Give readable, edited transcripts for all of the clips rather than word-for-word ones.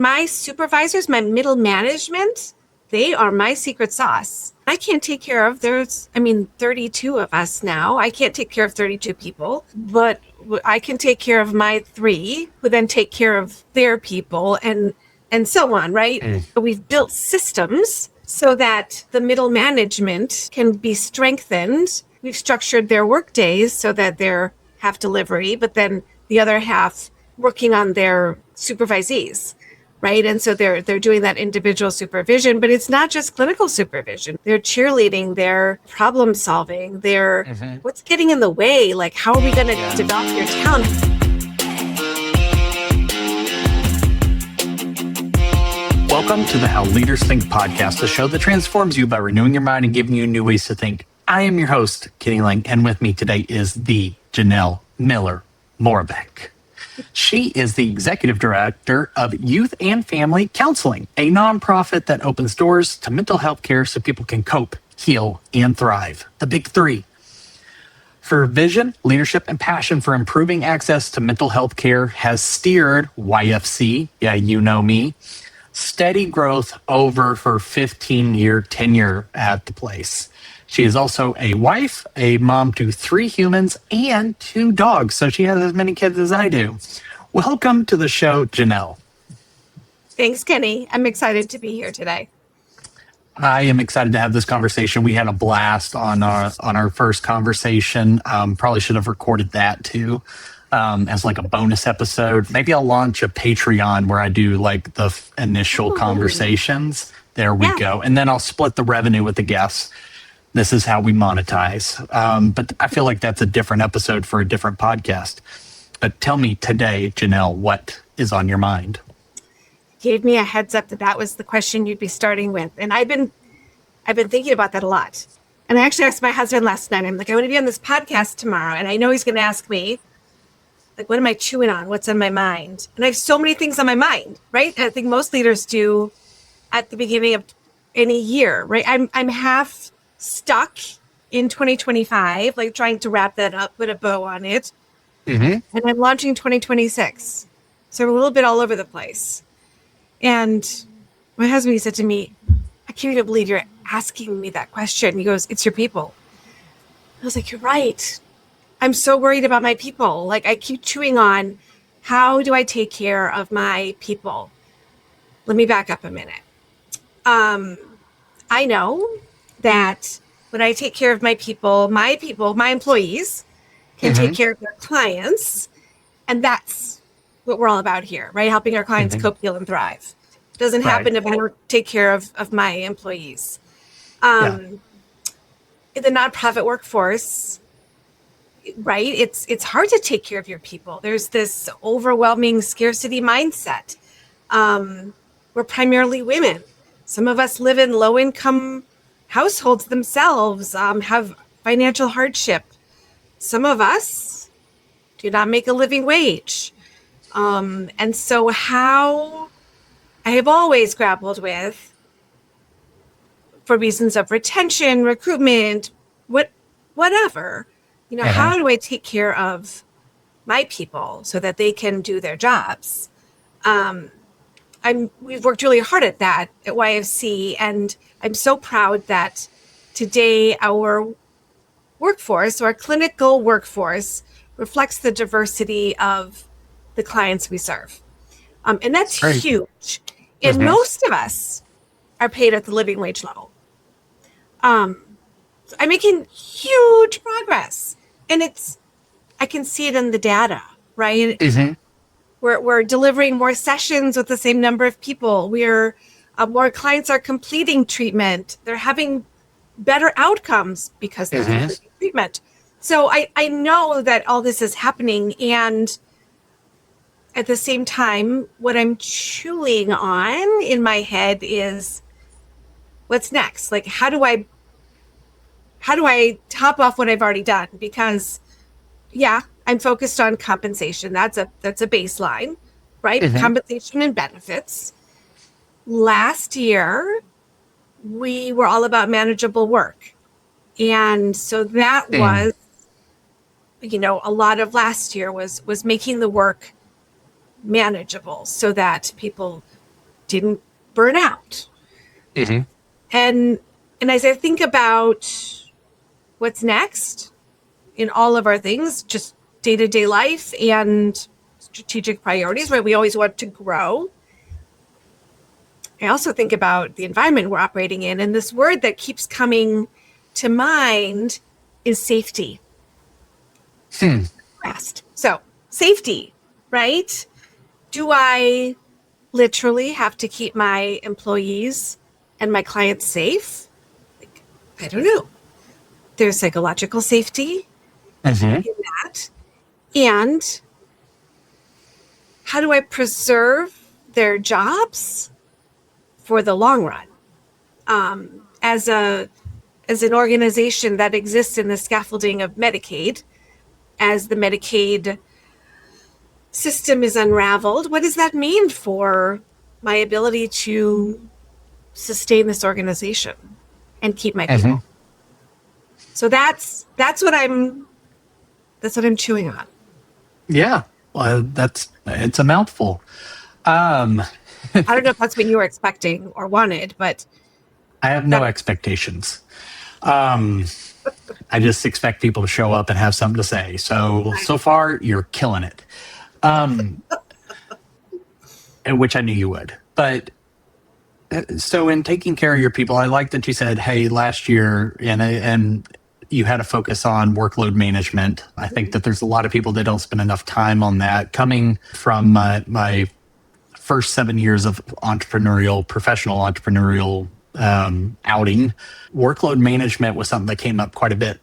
My supervisors, my middle management, they are my secret sauce. I can't take care of, 32 of us now. I can't take care of 32 people, but I can take care of my 3 who then take care of their people and so on, right? We've built systems so that the middle management can be strengthened. We've structured their work days so that they're half delivery, but then the other half working on their supervisees, right? And so they're doing that individual supervision, but it's not just clinical supervision. They're cheerleading, they're problem solving, they're what's getting in the way? Like, how are we going to develop your talent? Welcome to the How Leaders Think podcast, the show that transforms you by renewing your mind and giving you new ways to think. I am your host, Kenny Lange, and with me today is the Janelle Miller Moravek. She is the executive director of Youth and Family Counseling, a nonprofit that opens doors to mental health care so people can cope, heal, and thrive. The big 3. Her vision, leadership, and passion for improving access to mental health care has steered YFC, yeah, you know me, steady growth over her 15-year tenure at the place. She is also a wife, a mom to 3 humans, and 2 dogs. So she has as many kids as I do. Welcome to the show, Janelle. Thanks, Kenny. I'm excited to be here today. I am excited to have this conversation. We had a blast on our first conversation. Probably should have recorded that too as like a bonus episode. Maybe I'll launch a Patreon where I do like the initial conversations. There we go. And then I'll split the revenue with the guests. This is how we monetize. But I feel like that's a different episode for a different podcast. But tell me today, Janelle, what is on your mind? Gave me a heads up that was the question you'd be starting with. And I've been thinking about that a lot. And I actually asked my husband last night, I'm like, I want to be on this podcast tomorrow. And I know he's going to ask me, like, what am I chewing on? What's on my mind? And I have so many things on my mind, right? I think most leaders do at the beginning of any year, right? I'm half stuck in 2025, like trying to wrap that up, put a bow on it. And I'm launching 2026. So we're a little bit all over the place. And my husband, he said to me, I can't even believe you're asking me that question. He goes, it's your people. I was like, you're right. I'm so worried about my people. Like, I keep chewing on, how do I take care of my people? Let me back up a minute. I know that when I take care of my people, my employees can take care of their clients. And that's what we're all about here, right? Helping our clients cope, heal, and thrive. It doesn't happen if I don't take care of my employees. In the nonprofit workforce, right? It's hard to take care of your people. There's this overwhelming scarcity mindset. We're primarily women. Some of us live in low-income households themselves, have financial hardship. Some of us do not make a living wage. And so how I have always grappled with, for reasons of retention, recruitment, whatever, how do I take care of my people so that they can do their jobs? We've worked really hard at that at YFC, and I'm so proud that today our workforce, our clinical workforce, reflects the diversity of the clients we serve. And that's huge. And most of us are paid at the living wage level. So I'm making huge progress. And I can see it in the data, right? We're delivering more sessions with the same number of people. More clients are completing treatment. They're having better outcomes because they're completing treatment. So I know that all this is happening, and at the same time, what I'm chewing on in my head is, what's next? Like, how do I top off what I've already done? Because I'm focused on compensation. That's a baseline, right? Compensation and benefits. Last year, we were all about manageable work. And so that was, a lot of last year was making the work manageable so that people didn't burn out. Mm-hmm. And as I think about what's next in all of our things, just day-to-day life and strategic priorities, right? We always want to grow. I also think about the environment we're operating in, and this word that keeps coming to mind is safety. Rest. So, safety, right? Do I literally have to keep my employees and my clients safe? Like, I don't know. There's psychological safety in that. And how do I preserve their jobs for the long run? As an organization that exists in the scaffolding of Medicaid, as the Medicaid system is unraveled, what does that mean for my ability to sustain this organization and keep my people? So that's what I'm chewing on. Yeah. Well, it's a mouthful. I don't know if that's what you were expecting or wanted, but I have no expectations. I just expect people to show up and have something to say. So far, you're killing it. Which I knew you would. But so in taking care of your people, I like that you said, hey, last year, and you had a focus on workload management. I think that there's a lot of people that don't spend enough time on that. Coming from my first 7 years of professional entrepreneurial outing, workload management was something that came up quite a bit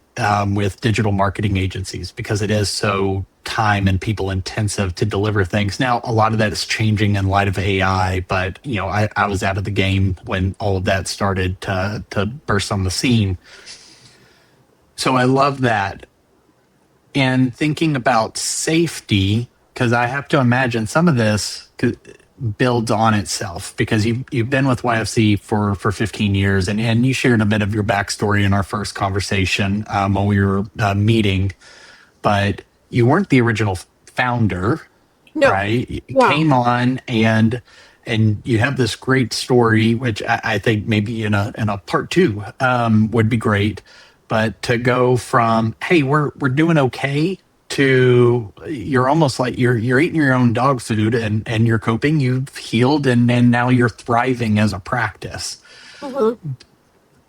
with digital marketing agencies because it is so time and people intensive to deliver things. Now, a lot of that is changing in light of AI, but I was out of the game when all of that started to burst on the scene. So I love that. And thinking about safety, because I have to imagine some of this builds on itself, because you've been with YFC for 15 years, and you shared a bit of your backstory in our first conversation when we were meeting, but you weren't the original founder, no. Right? You came on and you have this great story, which I think maybe in a part two would be great. But to go from, hey, we're doing okay, to you're almost like you're eating your own dog food and you're coping, you've healed, and now you're thriving as a practice. Mm-hmm.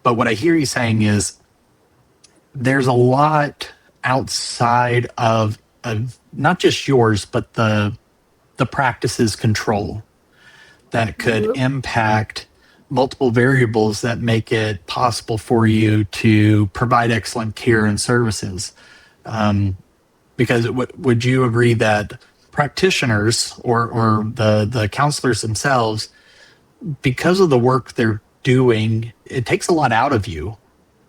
But what I hear you saying is there's a lot outside of not just yours, but the practice's control that could impact multiple variables that make it possible for you to provide excellent care and services. Because would you agree that practitioners or the counselors themselves, because of the work they're doing, it takes a lot out of you.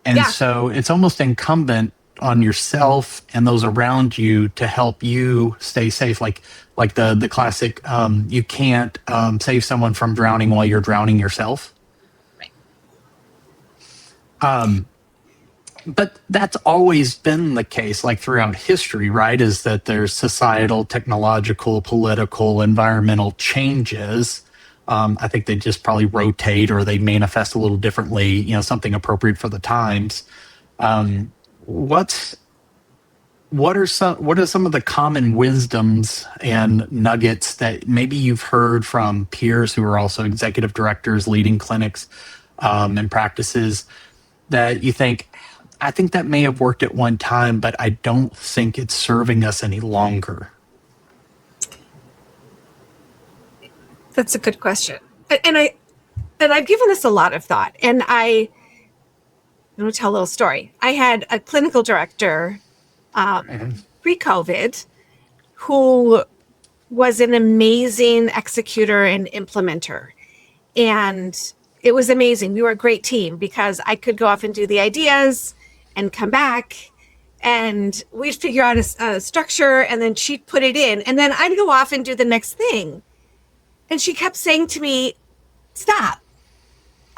And so it's almost incumbent on yourself and those around you to help you stay safe. Like the classic, you can't save someone from drowning while you're drowning yourself. Right. But that's always been the case, like throughout history, right? Is that there's societal, technological, political, environmental changes. I think they just probably rotate or they manifest a little differently, something appropriate for the times. What are some of the common wisdoms and nuggets that maybe you've heard from peers who are also executive directors leading clinics and practices that you think, I think that may have worked at one time, but I don't think it's serving us any longer? That's a good question. And I've given this a lot of thought. And I'm going to tell a little story. I had a clinical director pre-COVID who was an amazing executor and implementer. And it was amazing. We were a great team because I could go off and do the ideas and come back and we'd figure out a structure, and then she'd put it in, and then I'd go off and do the next thing. And she kept saying to me, stop,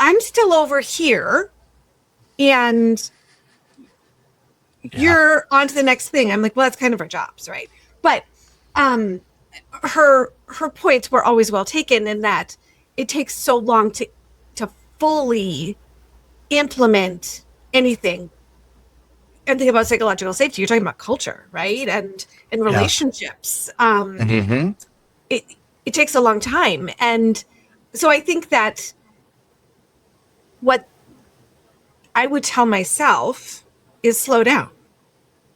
I'm still over here and you're on to the next thing. I'm like, well, that's kind of our jobs, right? But her points were always well taken in that it takes so long to fully implement anything. And think about psychological safety. You're talking about culture, right? And relationships. It takes a long time. And so I think that what I would tell myself is slow down.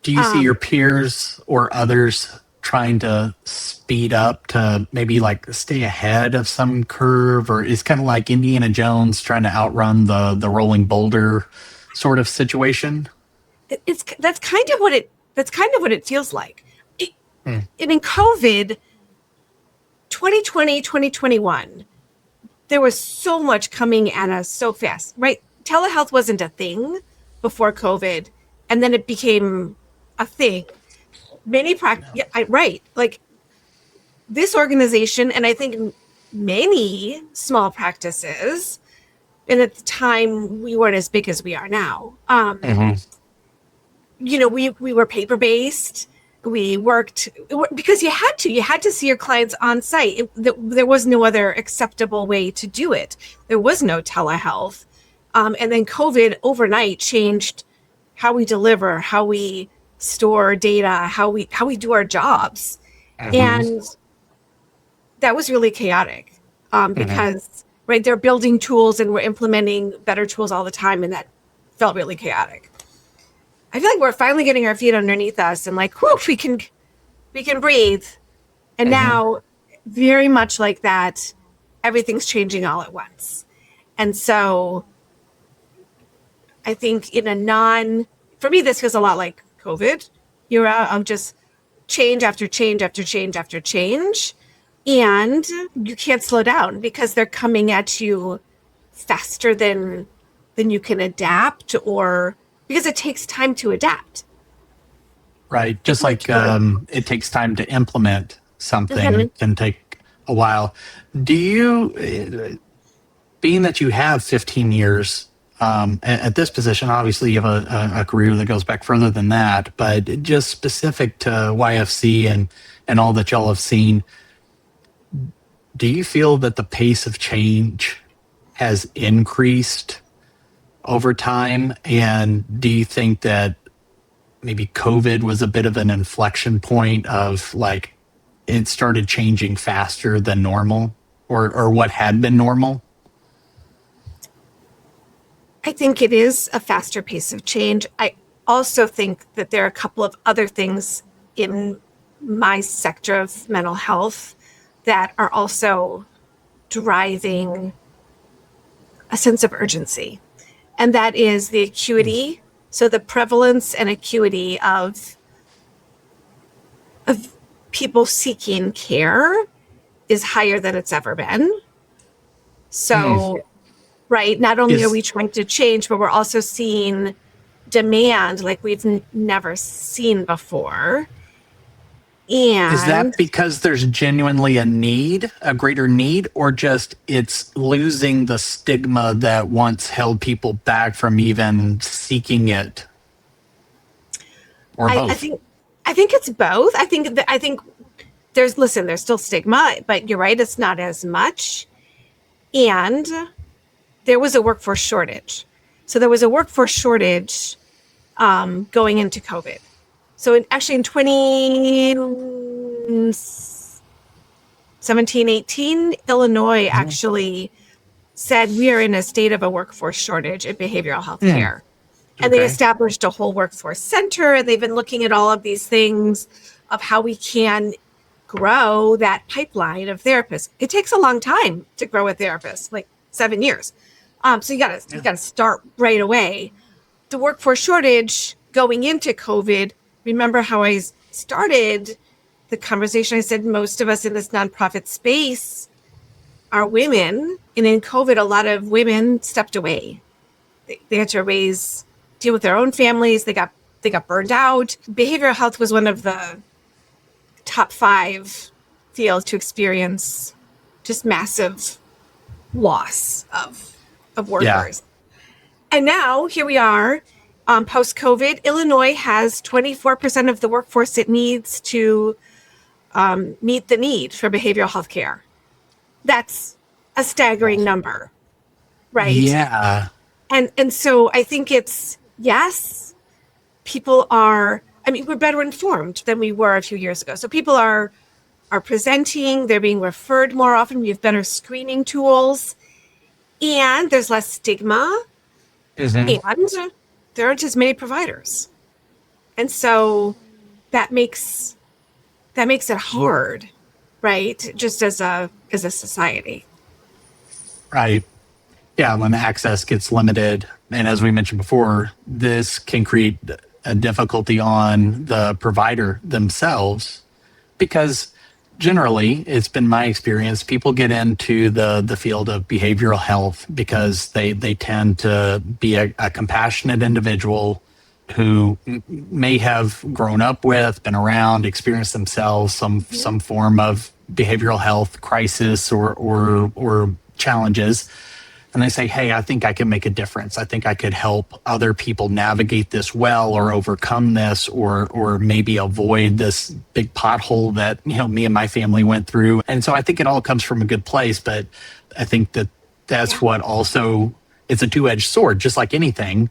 Do you see your peers or others trying to speed up to maybe like stay ahead of some curve, or is kind of like Indiana Jones trying to outrun the rolling boulder sort of situation? That's kind of what it feels like. And in COVID 2020, 2021, there was so much coming at us so fast, right? Telehealth wasn't a thing before COVID, and then it became a thing. Right. Like this organization, and I think many small practices, and at the time we weren't as big as we are now. You know, we were paper-based. We worked because you had to see your clients on site. There was no other acceptable way to do it. There was no telehealth. And then COVID overnight changed how we deliver, how we store data, how we do our jobs. And that was really chaotic because, right, they're building tools and we're implementing better tools all the time. And that felt really chaotic. I feel like we're finally getting our feet underneath us and like, whoo, we can breathe. And now, very much like that, everything's changing all at once. And so I think for me, this feels a lot like COVID era of just change after change after change after change. And you can't slow down because they're coming at you faster than you can adapt, or because it takes time to adapt. Right. Just like it takes time to implement something, it can take a while. Do you, being that you have 15 years at this position, obviously you have a career that goes back further than that, but just specific to YFC and all that y'all have seen, do you feel that the pace of change has increased over time? And do you think that maybe COVID was a bit of an inflection point of like it started changing faster than normal, or what had been normal? I think it is a faster pace of change. I also think that there are a couple of other things in my sector of mental health that are also driving a sense of urgency. And that is the acuity. So the prevalence and acuity of people seeking care is higher than it's ever been. So, right, not only are we trying to change, but we're also seeing demand like we've never seen before. And is that because there's genuinely a greater need, or just it's losing the stigma that once held people back from even seeking it? Or both? I think it's both. I think there's still stigma, but you're right, it's not as much. And there was a workforce shortage. So there was a workforce shortage going into COVID. So in 2017, 18, Illinois actually said we are in a state of a workforce shortage in behavioral health care. And they established a whole workforce center. And they've been looking at all of these things of how we can grow that pipeline of therapists. It takes a long time to grow a therapist, like 7 years. So you gotta start right away. The workforce shortage going into COVID. Remember how I started the conversation? I said most of us in this nonprofit space are women, and in COVID, a lot of women stepped away. They had to deal with their own families. They got burned out. Behavioral health was one of the top 5 fields to experience just massive loss of workers. Yeah. And now here we are. Post-COVID, Illinois has 24% of the workforce it needs to meet the need for behavioral health care. That's a staggering number, right? Yeah. And so I think it's, yes, people are, I mean, we're better informed than we were a few years ago. So people are presenting, they're being referred more often. We have better screening tools, and there's less stigma, Mhm. and there aren't as many providers. And so that makes it hard, right? Just as a society. Right. Yeah, when access gets limited, and as we mentioned before, this can create a difficulty on the provider themselves because generally, it's been my experience, people get into the field of behavioral health because they tend to be a compassionate individual who may have grown up with, been around, experienced themselves some form of behavioral health crisis or challenges, and they say, hey, I think I can make a difference. I think I could help other people navigate this well or overcome this or maybe avoid this big pothole that, me and my family went through. And so I think it all comes from a good place, but I think that's what also, it's a two-edged sword, just like anything.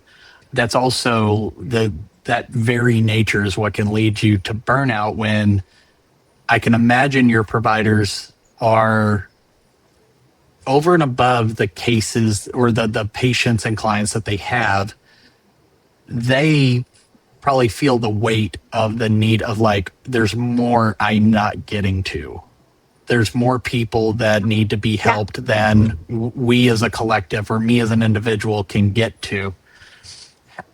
That's also that very nature is what can lead you to burnout when I can imagine your providers are over and above the cases or the patients and clients that they have, they probably feel the weight of the need of like, there's more I'm not getting to. There's more people that need to be helped than we as a collective or me as an individual can get to.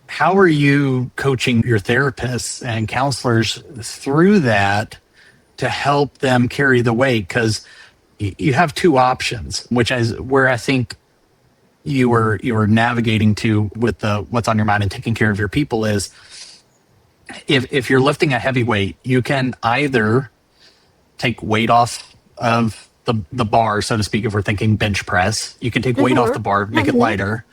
How are you coaching your therapists and counselors through that to help them carry the weight? Because you have two options, which is where I think you were navigating to with the what's on your mind and taking care of your people is if you're lifting a heavy weight, you can either take weight off of the bar, so to speak. If we're thinking bench press, you can take weight off the bar, make it lighter,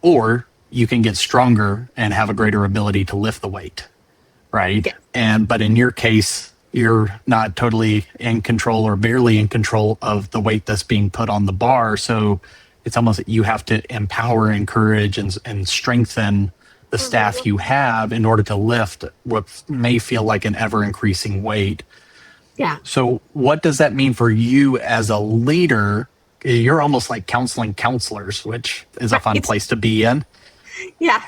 or you can get stronger and have a greater ability to lift the weight, right? But in your case, you're not totally in control or barely in control of the weight that's being put on the bar. So it's almost you have to empower, encourage, and strengthen the staff you have in order to lift what may feel like an ever increasing weight. Yeah. So what does that mean for you as a leader? You're almost like counseling counselors, which is a fun place to be in. Yeah.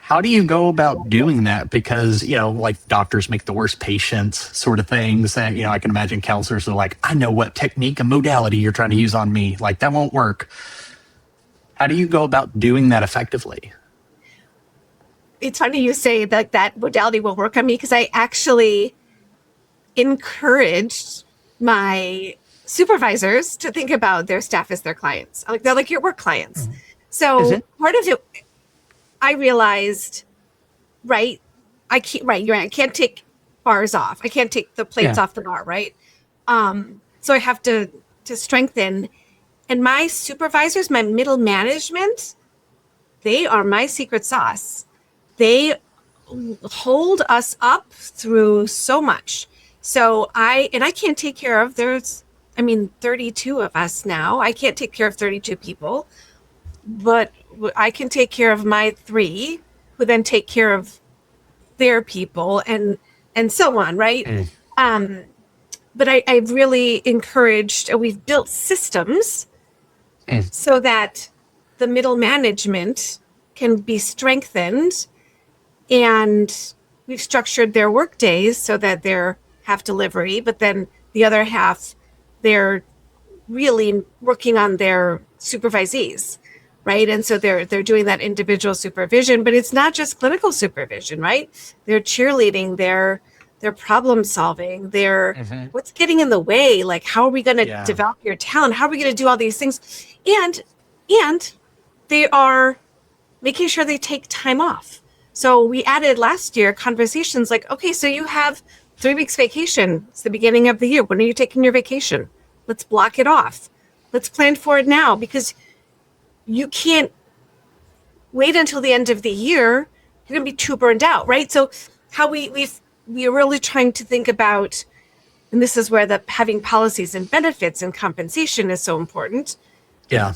How do you go about doing that? Because, like doctors make the worst patients sort of things. And, I can imagine counselors are like, I know what technique and modality you're trying to use on me. Like, that won't work. How do you go about doing that effectively? It's funny you say that modality will work on me because I actually encouraged my supervisors to think about their staff as their clients. They're like your work clients. Mm-hmm. So part of it, I realized, I can't take bars off. I can't take the plates off the bar, right? So I have to strengthen. And my supervisors, my middle management, they are my secret sauce. They hold us up through so much. So I can't take care of, 32 of us now. I can't take care of 32 people, but I can take care of my 3 who then take care of their people and so on, right? But I've really encouraged, we've built systems so that the middle management can be strengthened, and we've structured their work days so that they're half delivery, but then the other half, they're really working on their supervisees. Right. And so they're doing that individual supervision, but it's not just clinical supervision, right? They're cheerleading, they're problem solving, what's getting in the way? Like, how are we going to develop your talent? How are we going to do all these things? And they are making sure they take time off. So we added last year conversations like, okay, so you have 3 weeks vacation. It's the beginning of the year. When are you taking your vacation? Let's block it off. Let's plan for it now, because you can't wait until the end of the year. You're going to be too burned out, right? So how we are really trying to think about, and this is where having policies and benefits and compensation is so important. Yeah.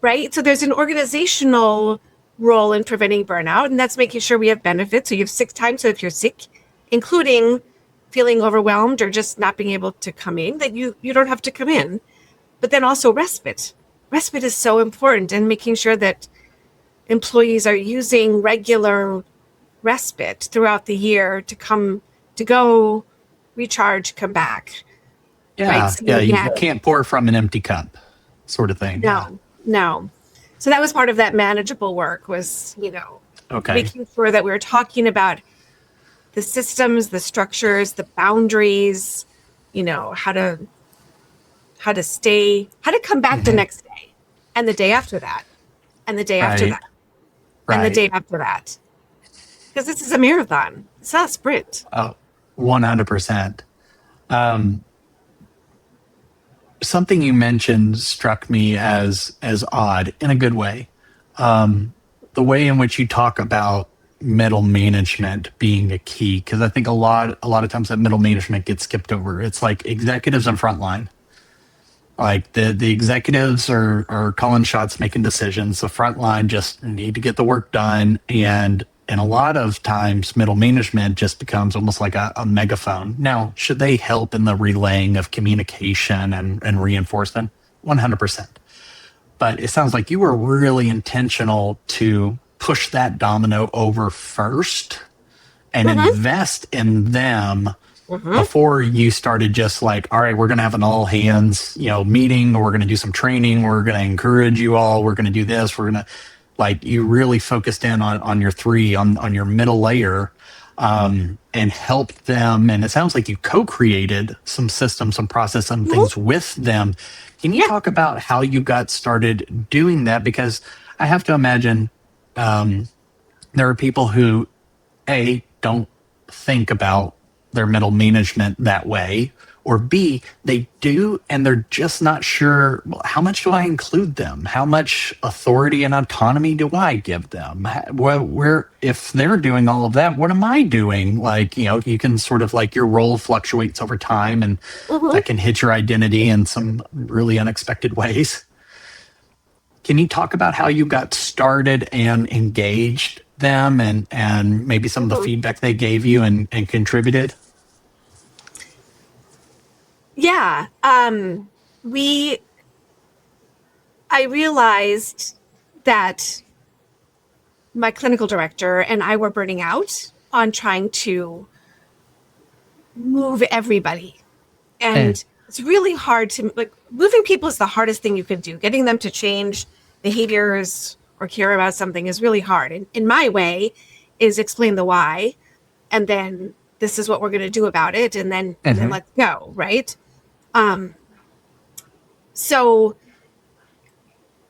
right? So there's an organizational role in preventing burnout, and that's making sure we have benefits. So you have sick time. So if you're sick, including feeling overwhelmed or just not being able to come in, that you don't have to come in. But then also respite. Respite is so important, and making sure that employees are using regular respite throughout the year to go recharge, come back. Yeah. Right. So, Yeah. You can't pour from an empty cup, sort of thing. No. So that was part of that manageable work was, Okay. making sure that we were talking about the systems, the structures, the boundaries, how to come back the next day and the day after that and the day after that and the day after that. Because this is a marathon. It's not a sprint. Oh, 100%. Something you mentioned struck me as odd in a good way. The way in which you talk about middle management being a key, because I think a lot of times that middle management gets skipped over. It's like executives and frontline. Like the executives are calling shots, making decisions. The frontline just need to get the work done, and a lot of times middle management just becomes almost like a megaphone. Now, should they help in the relaying of communication and reinforcement? 100%. But it sounds like you were really intentional to push that domino over first and invest in them before you started just like, all right, we're going to have an all hands, meeting, or we're going to do some training. We're going to encourage you all. We're going to do this. We're going to, like, you really focused in on your on your middle layer, and helped them. And it sounds like you co-created some systems, some process, some things with them. Can you talk about how you got started doing that? Because I have to imagine there are people who, A, don't think about their middle management that way, or B, they do, and they're just not sure, well, how much do I include them? How much authority and autonomy do I give them? Where if they're doing all of that, what am I doing? Like, you can sort of, like, your role fluctuates over time, and that can hit your identity in some really unexpected ways. Can you talk about how you got started and engaged them, and maybe some of the feedback they gave you and contributed? Yeah. I realized that my clinical director and I were burning out on trying to move everybody. And it's really hard to, like, moving people is the hardest thing you could do. Getting them to change behaviors or care about something is really hard. And in my way is explain the why, and then this is what we're going to do about it. And then let's go. Right. So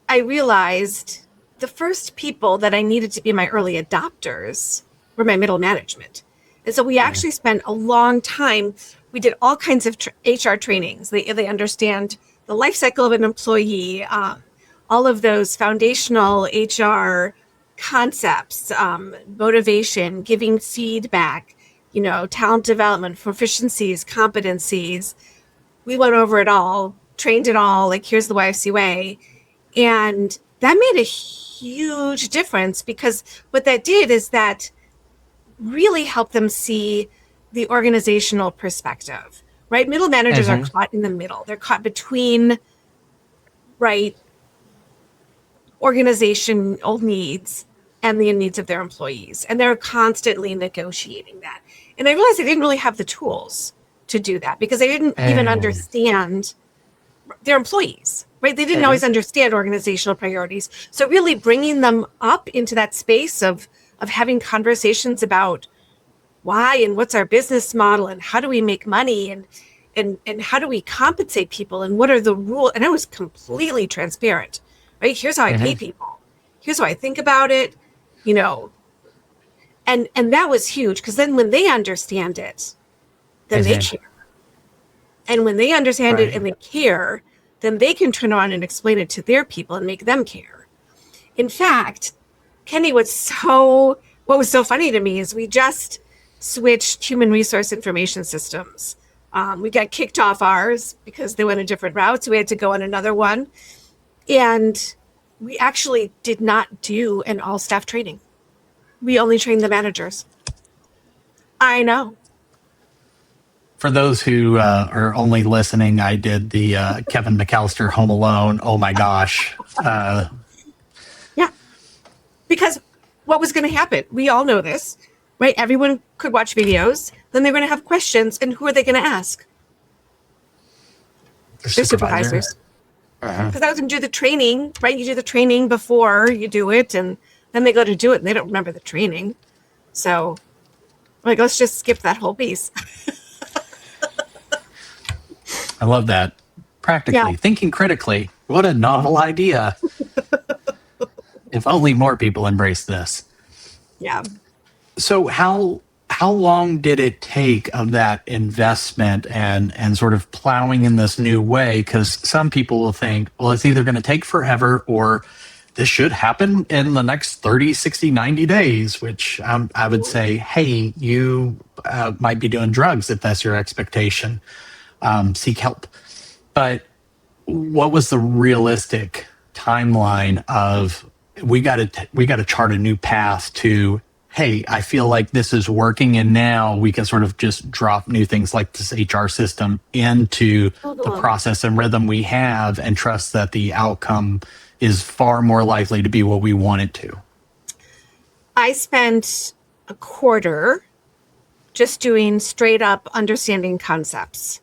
I realized the first people that I needed to be my early adopters were my middle management. And so we actually spent a long time. We did all kinds of HR trainings. They understand the life cycle of an employee, all of those foundational HR concepts, motivation, giving feedback, talent development, proficiencies, competencies. We went over it all, trained it all, like, here's the YFC way. And that made a huge difference, because what that did is that really helped them see the organizational perspective, right? Middle managers are caught in the middle. They're caught between, right, organizational needs and the needs of their employees. And they're constantly negotiating that. And I realized they didn't really have the tools to do that, because they didn't even understand their employees, right? They didn't always understand organizational priorities. So really bringing them up into that space of having conversations about why and what's our business model and how do we make money and how do we compensate people and what are the rules. And I was completely transparent, right? Here's how I pay people. Here's how I think about it, and that was huge, because then when they understand it, then they care. And when they understand it and they care, then they can turn around and explain it to their people and make them care. In fact, Kenny, what was so funny to me is we just switched human resource information systems. We got kicked off ours because they went a different route, so we had to go on another one. And we actually did not do an all staff training. We only trained the managers. I know. For those who are only listening, I did the Kevin McAllister Home Alone. Oh my gosh. Yeah. Because what was going to happen? We all know this, right? Everyone could watch videos. Then they're going to have questions. And who are they going to ask? The Their supervisors. Uh-huh. Because I was going to do the training, right? You do the training before you do it. And then they go to do it and they don't remember the training. So, like, let's just skip that whole piece. I love that. Practically, thinking critically. What a novel idea. If only more people embrace this. Yeah. So how long did it take of that investment and sort of plowing in this new way? Because some people will think, well, it's either going to take forever or this should happen in the next 30, 60, 90 days, which I would say, hey, you might be doing drugs if that's your expectation. Seek help. But what was the realistic timeline of we got to chart a new path to, hey, I feel like this is working, and now we can sort of just drop new things like this HR system into the process and rhythm we have and trust that the outcome is far more likely to be what we want it to? I spent a quarter just doing straight up understanding concepts.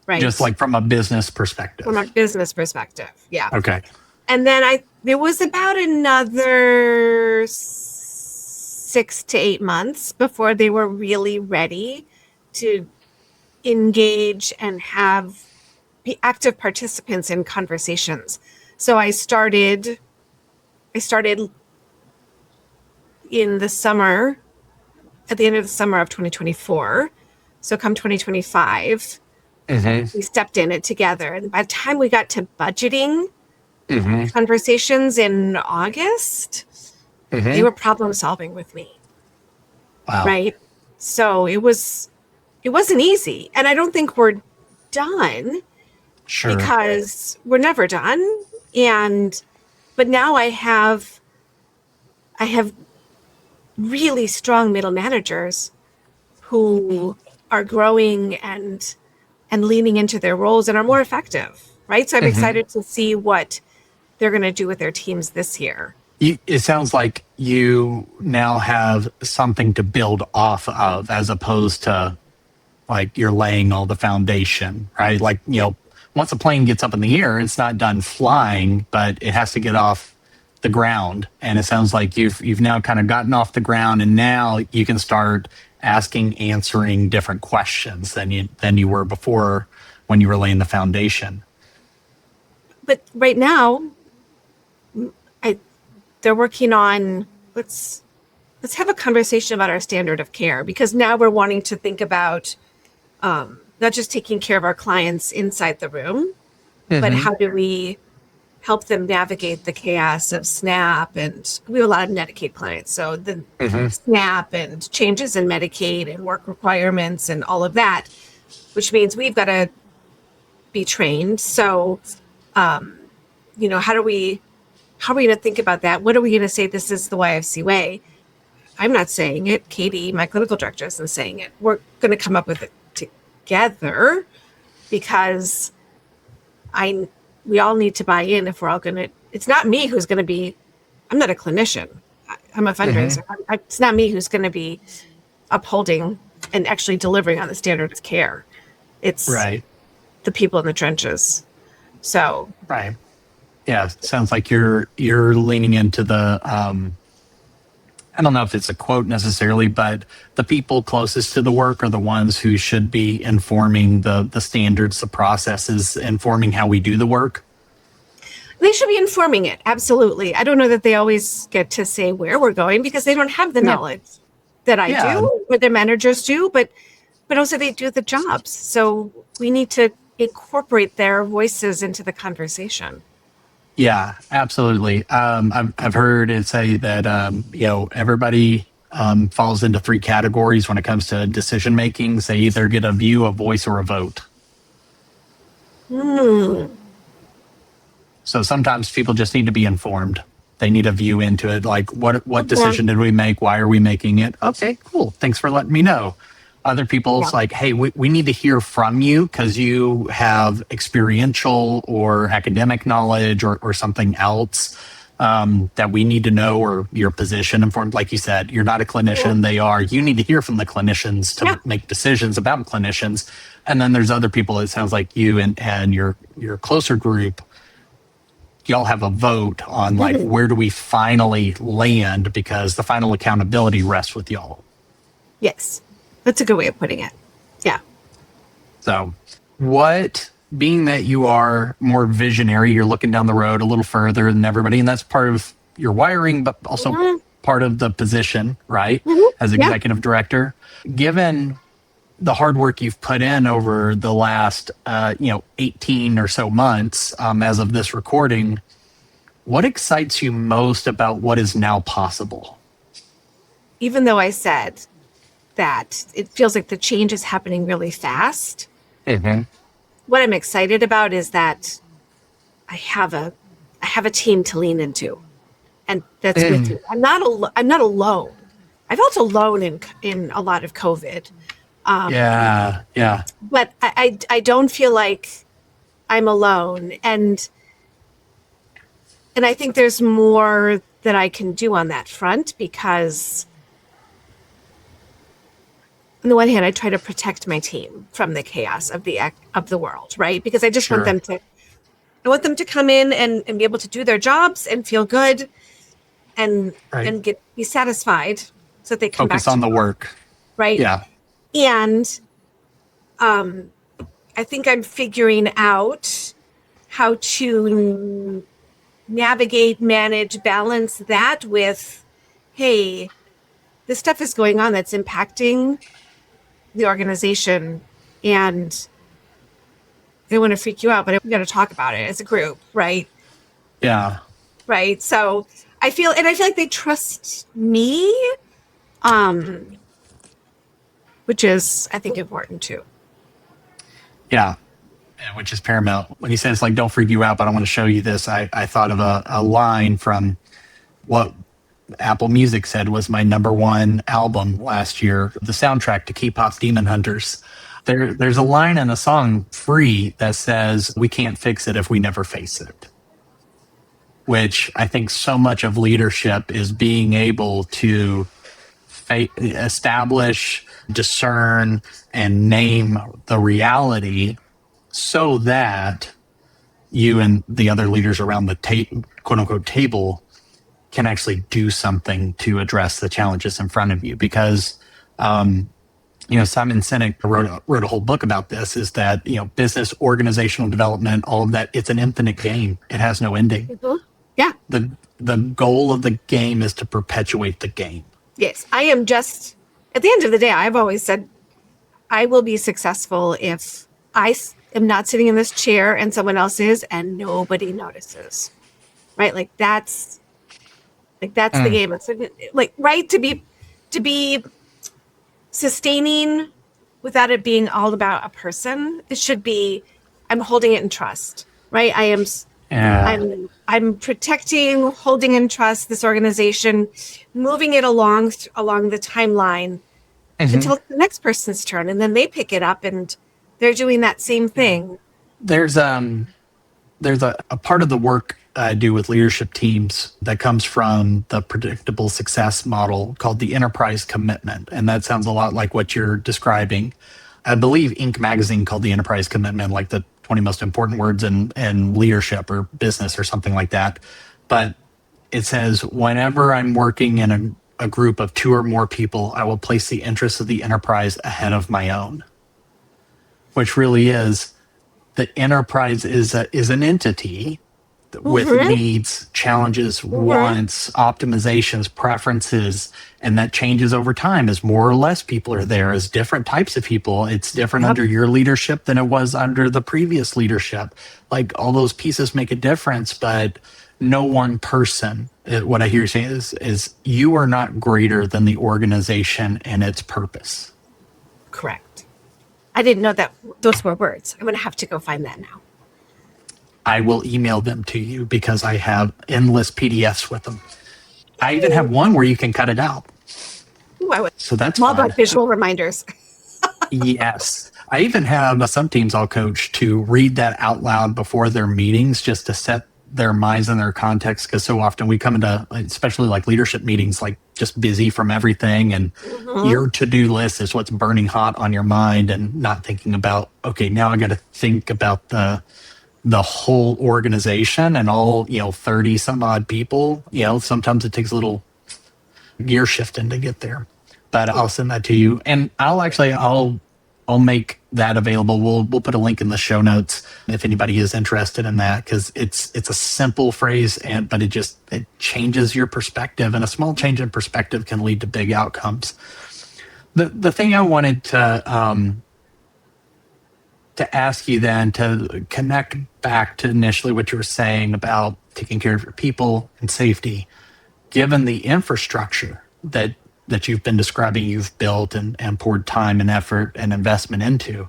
Right. Just like from a business perspective. From a business perspective. Yeah. Okay. And then there was about another 6 to 8 months before they were really ready to engage and be active participants in conversations. So I started in the summer, at the end of the summer of 2024. So come 2025, we stepped in it together. And by the time we got to budgeting conversations in August, they were problem solving with me. Wow. Right. So it wasn't easy. And I don't think we're done. Sure. Because we're never done. But now I have really strong middle managers who are growing and leaning into their roles and are more effective, right? So I'm excited to see what they're going to do with their teams this year. It sounds like you now have something to build off of as opposed to like you're laying all the foundation, right? Like, once a plane gets up in the air, it's not done flying, but it has to get off the ground. And it sounds like you've now kind of gotten off the ground, and now you can start answering different questions than you were before when you were laying the foundation. But right now, they're working on let's have a conversation about our standard of care, because now we're wanting to think about not just taking care of our clients inside the room, but how do we help them navigate the chaos of SNAP? And we have a lot of Medicaid clients. So the SNAP and changes in Medicaid and work requirements and all of that, which means we've got to be trained. So, how are we going to think about that? What are we going to say? This is the YFC way. I'm not saying it. Katie, my clinical director, isn't saying it. We're going to come up with it together, because we all need to buy in if we're all going to. It's not me who's going to be. I'm not a clinician. I'm a fundraiser. It's not me who's going to be upholding and actually delivering on the standard of care. It's the people in the trenches. So right. Yeah, it sounds like you're leaning into the I don't know if it's a quote necessarily, but the people closest to the work are the ones who should be informing the standards, the processes, informing how we do the work. They should be informing it. Absolutely. I don't know that they always get to say where we're going, because they don't have the knowledge that I do, or their managers do, but also they do the jobs. So we need to incorporate their voices into the conversation. Yeah, absolutely. I've heard it say that, everybody falls into 3 categories when it comes to decision making. They either get a view, a voice, or a vote. So sometimes people just need to be informed. They need a view into it. Like, what decision did we make? Why are we making it? Okay, cool. Thanks for letting me know. Other people, it's like, hey, we need to hear from you because you have experiential or academic knowledge or something else that we need to know, or your position informed. Like you said, you're not a clinician. They are. You need to hear from the clinicians to make decisions about clinicians. And then there's other people, it sounds like you and your closer group, y'all have a vote on like, where do we finally land, because the final accountability rests with y'all. Yes. That's a good way of putting it. Yeah. So being that you are more visionary, you're looking down the road a little further than everybody, and that's part of your wiring, but also part of the position, right? As executive director, given the hard work you've put in over the last, 18 or so months, as of this recording, what excites you most about what is now possible? Even though I said that it feels like the change is happening really fast. What I'm excited about is that I have a team to lean into, and that's with me. I'm not alone. I felt alone in a lot of COVID. But I don't feel like I'm alone, and I think there's more that I can do on that front, because on the one hand, I try to protect my team from the chaos of the world, right? Because I just want them to come in and be able to do their jobs and feel good and be satisfied, so that they come focus back on the work. Right. Yeah. And I think I'm figuring out how to navigate, manage, balance that with, hey, this stuff is going on that's impacting the organization, and I don't want to freak you out, but we got to talk about it as a group, right? Yeah. Right. So I feel like they trust me, which is, I think, important too. Yeah. Which is paramount. When you said it's like, don't freak you out, but I want to show you this, I thought of a line from what Apple Music said was my number one album last year, the soundtrack to K-pop Demon Hunters. There's a line in a song, Free, that says, we can't fix it if we never face it. Which I think so much of leadership is being able to establish, discern, and name the reality, so that you and the other leaders around the quote unquote table can actually do something to address the challenges in front of you. Because, Simon Sinek wrote a whole book about this, is that, business, organizational development, all of that, it's an infinite game. It has no ending. Yeah. The goal of the game is to perpetuate the game. Yes. I am just, at the end of the day, I've always said, I will be successful if I am not sitting in this chair and someone else is, and nobody notices. Right? Like that's the game. It's like, right, to be sustaining without it being all about a person. It should be, I'm holding it in trust, right? I'm protecting, holding in trust this organization, moving it along the timeline until it's the next person's turn, and then they pick it up and they're doing that same thing. There's a part of the work I do with leadership teams that comes from the predictable success model called the enterprise commitment. And that sounds a lot like what you're describing. I believe Inc. magazine called the enterprise commitment like the 20 most important words in leadership or business or something like that. But it says, whenever I'm working in a group of 2 or more people, I will place the interests of the enterprise ahead of my own. Which really is, the enterprise is an entity with needs, challenges, wants, optimizations, preferences, and that changes over time as more or less people are there, as different types of people. It's different under your leadership than it was under the previous leadership. Like, all those pieces make a difference, but no one person, what I hear you saying is you are not greater than the organization and its purpose. Correct. I didn't know that those were words. I'm going to have to go find that now. I will email them to you because I have endless PDFs with them. I even have one where you can cut it out. Ooh, I would So that's love fun. like visual reminders. Yes. I even have some teams I'll coach to read that out loud before their meetings just to set their minds in their context. Because so often we come into, especially like leadership meetings, like just busy from everything. And your to-do list is what's burning hot on your mind and not thinking about, okay, now I got to think about the whole organization and all, 30 some odd people. Sometimes it takes a little gear shifting to get there. But I'll send that to you, and I'll make that available. We'll put a link in the show notes if anybody is interested in that, because it's a simple phrase, but it changes your perspective, and a small change in perspective can lead to big outcomes. The thing I wanted to ask you then, to connect back to initially what you were saying about taking care of your people and safety, given the infrastructure that you've been describing, you've built and poured time and effort and investment into.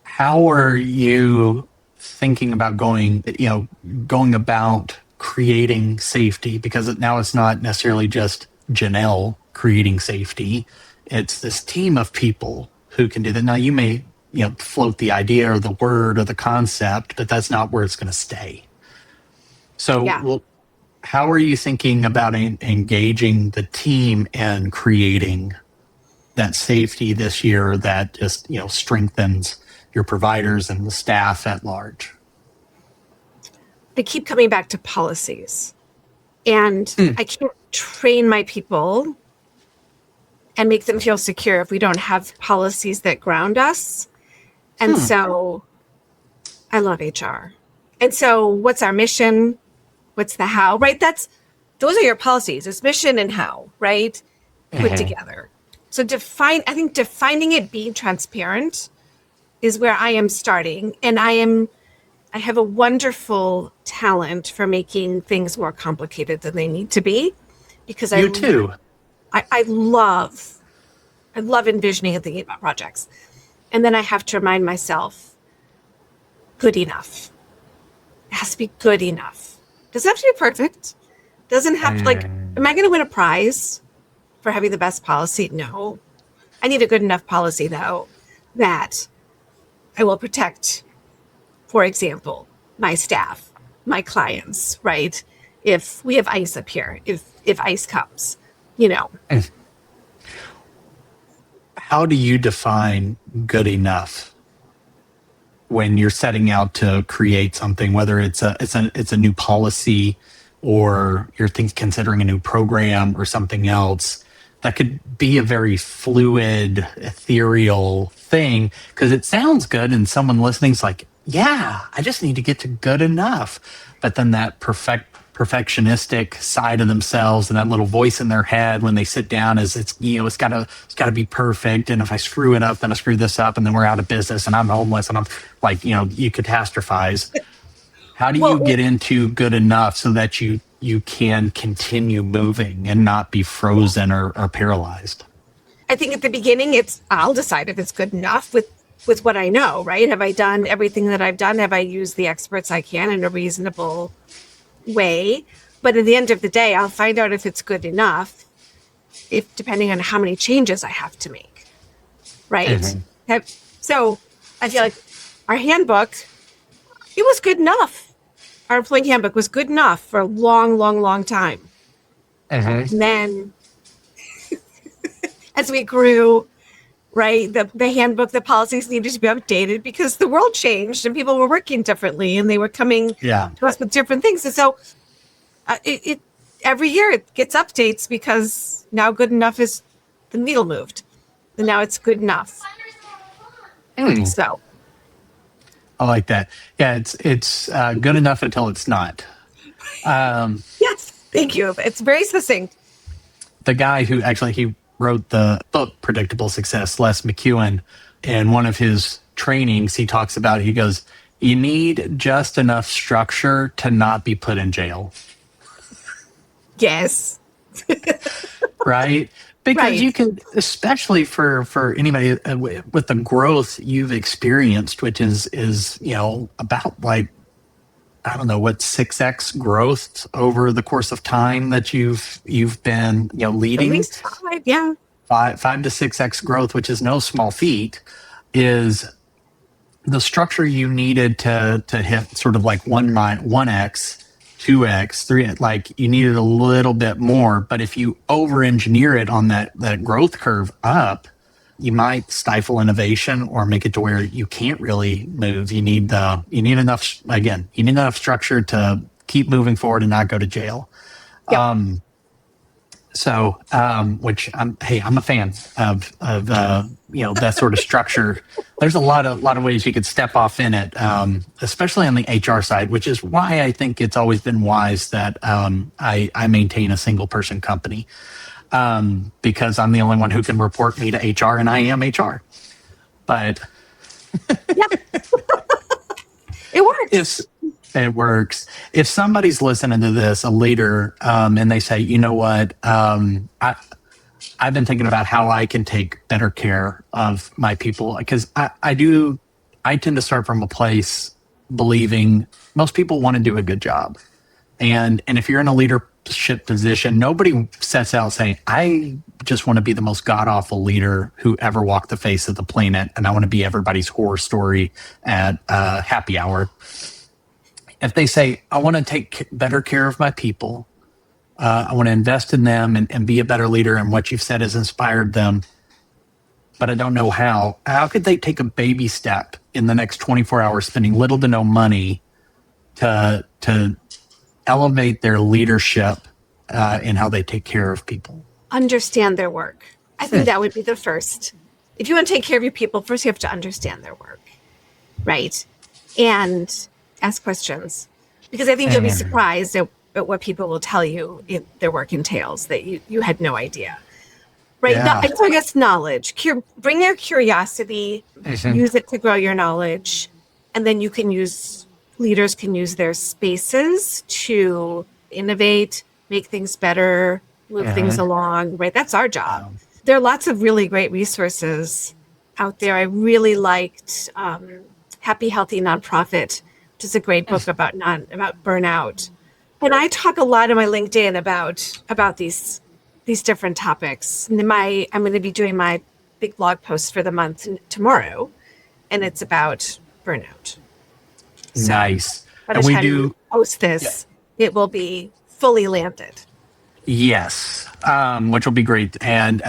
How are you thinking about going about creating safety? Because now it's not necessarily just Janelle creating safety. It's this team of people who can do that. Now you may, float the idea or the word or the concept, but that's not where it's going to stay. So, Yeah. how are you thinking about engaging the team and creating that safety this year that just, strengthens your providers and the staff at large? I keep coming back to policies, and I can't train my people and make them feel secure if we don't have policies that ground us. And so I love HR. And so what's our mission? What's the how, right? Those are your policies. It's mission and how, right? Put together. So I think defining it, being transparent is where I am starting. And I have a wonderful talent for making things more complicated than they need to be, because You too. I love envisioning and thinking about projects. And then I have to remind myself, good enough. It has to be good enough. Doesn't have to be perfect. Doesn't have to, am I going to win a prize for having the best policy? No. I need a good enough policy, though, that I will protect, for example, my staff, my clients, right? If we have ice up here, if ice comes, How do you define good enough when you're setting out to create something, whether it's a new policy or you're considering a new program or something else? That could be a very fluid, ethereal thing, because it sounds good and someone listening's like, yeah, I just need to get to good enough. But then that perfectionistic side of themselves and that little voice in their head when they sit down is it's gotta be perfect, and if I screw it up, then I screw this up, and then we're out of business and I'm homeless and I'm like, you catastrophize. How do you get into good enough so that you can continue moving and not be frozen or paralyzed? I think at the beginning I'll decide if it's good enough with what I know, right? Have I done everything that I've done? Have I used the experts I can in a reasonable way? But at the end of the day, I'll find out if it's good enough, depending on how many changes I have to make, right? So I feel like our handbook, it was good enough. Our employee handbook was good enough for a long, long, long time. And then as we grew, right, the handbook, the policies needed to be updated because the world changed and people were working differently and they were coming to us with different things. And so it every year it gets updates, because now good enough is the needle moved. And now it's good enough. So I like that. Yeah, it's good enough until it's not. yes, thank you. It's very succinct. The guy who he wrote the book Predictable Success, Les McEwen, in one of his trainings, he talks about, he goes, you need just enough structure to not be put in jail. Yes. Right? Because you can, especially for anybody with the growth you've experienced, which is about like, I don't know, what 6x growth over the course of time that you've been leading. At least 5, yeah. 5 to 6x growth, which is no small feat, is the structure you needed to hit sort of like 1x, 2x, 3, like you needed a little bit more. But if you over engineer it on that growth curve up, you might stifle innovation or make it to where you can't really move. You need enough structure to keep moving forward and not go to jail. Yep. Which I'm a fan of that sort of structure. There's a lot of ways you could step off in it, especially on the HR side, which is why I think it's always been wise that I maintain a single person company, because I'm the only one who can report me to HR, and I am HR. But it works. It works. If somebody's listening to this, a leader, and they say, you know what, I've been thinking about how I can take better care of my people, because I tend to start from a place believing most people want to do a good job. And if you're in a leadership position, nobody sets out saying, I just want to be the most god-awful leader who ever walked the face of the planet, and I want to be everybody's horror story at happy hour. If they say, I want to take better care of my people, I want to invest in them and be a better leader, and what you've said has inspired them, but I don't know how could they take a baby step in the next 24 hours, spending little to no money to elevate their leadership in how they take care of people? Understand their work. I think that would be the first. If you want to take care of your people, first you have to understand their work, right? And ask questions, because I think you'll be surprised at what people will tell you their work entails that you had no idea. Right? Yeah. I guess knowledge. Bring their curiosity, use it to grow your knowledge, and then leaders can use their spaces to innovate, make things better, move things along, right? That's our job. There are lots of really great resources out there. I really liked Happy, Healthy Nonprofit, which is a great book about burnout. And I talk a lot on my LinkedIn about these different topics. And I'm going to be doing my big blog post for the month tomorrow, and it's about burnout. So nice. By the time we post this, it will be fully landed. Yes, which will be great. And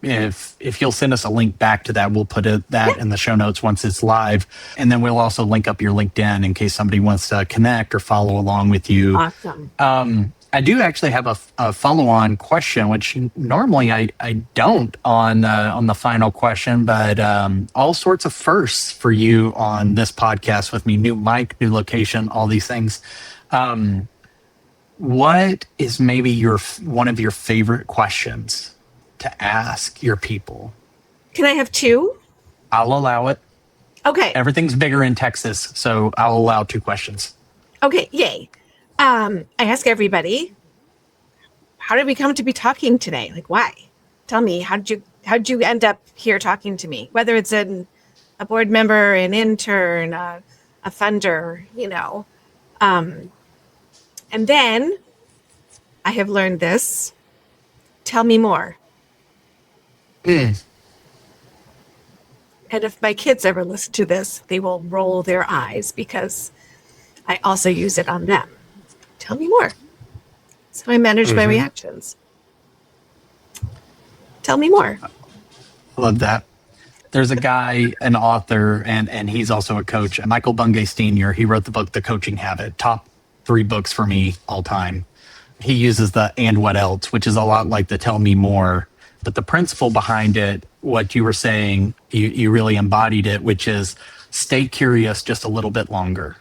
if you'll send us a link back to that, we'll put that in the show notes once it's live. And then we'll also link up your LinkedIn in case somebody wants to connect or follow along with you. Awesome. I do actually have a follow-on question, which normally I don't on the final question, but all sorts of firsts for you on this podcast with me, new mic, new location, all these things. What is maybe one of your favorite questions to ask your people? Can I have 2? I'll allow it. Okay. Everything's bigger in Texas, so I'll allow 2 questions. Okay, yay. I ask everybody, how did we come to be talking today? Like, why? Tell me, how'd you end up here talking to me? Whether it's a board member, an intern, a funder, and then I have learned this. Tell me more. And if my kids ever listen to this, they will roll their eyes because I also use it on them. Tell me more. So I manage my reactions. Tell me more. Love that. There's a guy, an author, and he's also a coach, Michael Bungay Sr. He wrote the book, The Coaching Habit, top 3 books for me all time. He uses the "and what else," which is a lot like the "tell me more," but the principle behind it, what you were saying, you really embodied it, which is stay curious just a little bit longer.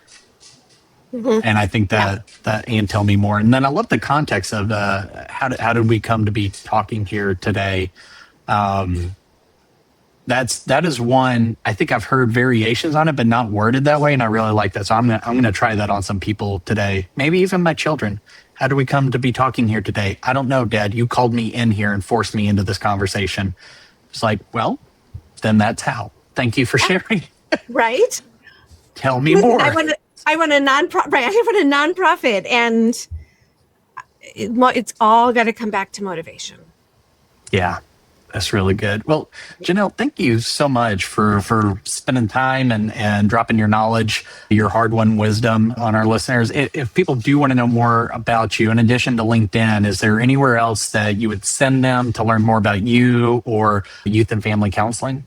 And I think that "and tell me more," and then I love the context of how did we come to be talking here today. That is one. I think I've heard variations on it, but not worded that way, and I really like that. So I'm gonna try that on some people today. Maybe even my children. How do we come to be talking here today? I don't know, Dad. You called me in here and forced me into this conversation. It's like, well, then that's how. Thank you for sharing. Right? Tell me more. I run a nonprofit. Right, I run a nonprofit, and it's all got to come back to motivation. Yeah, that's really good. Well, Janelle, thank you so much for spending time and dropping your knowledge, your hard-won wisdom on our listeners. If people do want to know more about you, in addition to LinkedIn, is there anywhere else that you would send them to learn more about you or youth and family counseling?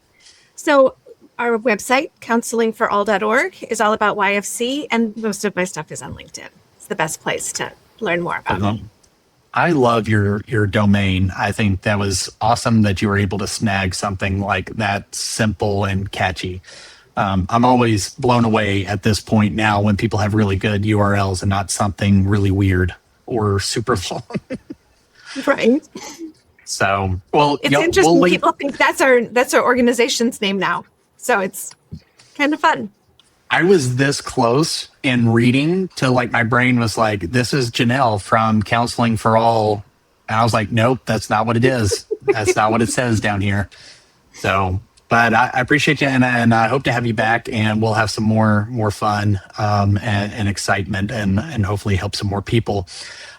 So our website, counselingforall.org, is all about YFC, and most of my stuff is on LinkedIn. It's the best place to learn more about me. I love your domain. I think that was awesome that you were able to snag something like that simple and catchy. I'm always blown away at this point now when people have really good URLs and not something really weird or super long. Right. So, well, it's interesting. People think that's our organization's name now. So it's kind of fun. I was this close in reading to like, my brain was like, this is Janelle from Counseling for All. And I was like, nope, that's not what it is. That's not what it says down here. So, but I appreciate you. And I hope to have you back, and we'll have some more fun and excitement and hopefully help some more people.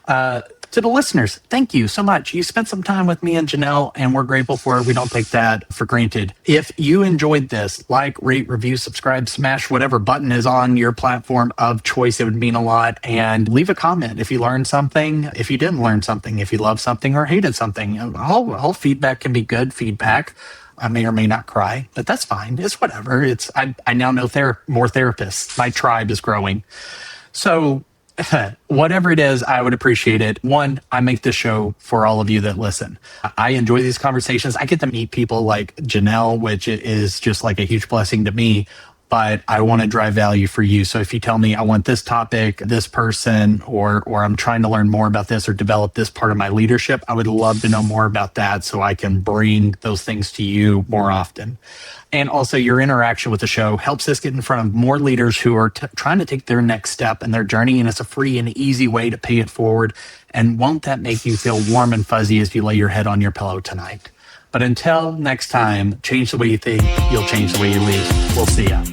To the listeners, thank you so much. You spent some time with me and Janelle, and we're grateful for it. We don't take that for granted. If you enjoyed this, like, rate, review, subscribe, smash whatever button is on your platform of choice. It would mean a lot. And leave a comment if you learned something, if you didn't learn something, if you loved something or hated something. All feedback can be good feedback. I may or may not cry, but that's fine. It's whatever. I now know more therapists. My tribe is growing. So whatever it is, I would appreciate it. One, I make this show for all of you that listen. I enjoy these conversations. I get to meet people like Janelle, which is just like a huge blessing to me, but I want to drive value for you. So if you tell me I want this topic, this person, or I'm trying to learn more about this or develop this part of my leadership, I would love to know more about that so I can bring those things to you more often. And also, your interaction with the show helps us get in front of more leaders who are trying to take their next step in their journey. And it's a free and easy way to pay it forward. And won't that make you feel warm and fuzzy as you lay your head on your pillow tonight? But until next time, change the way you think, you'll change the way you lead. We'll see ya.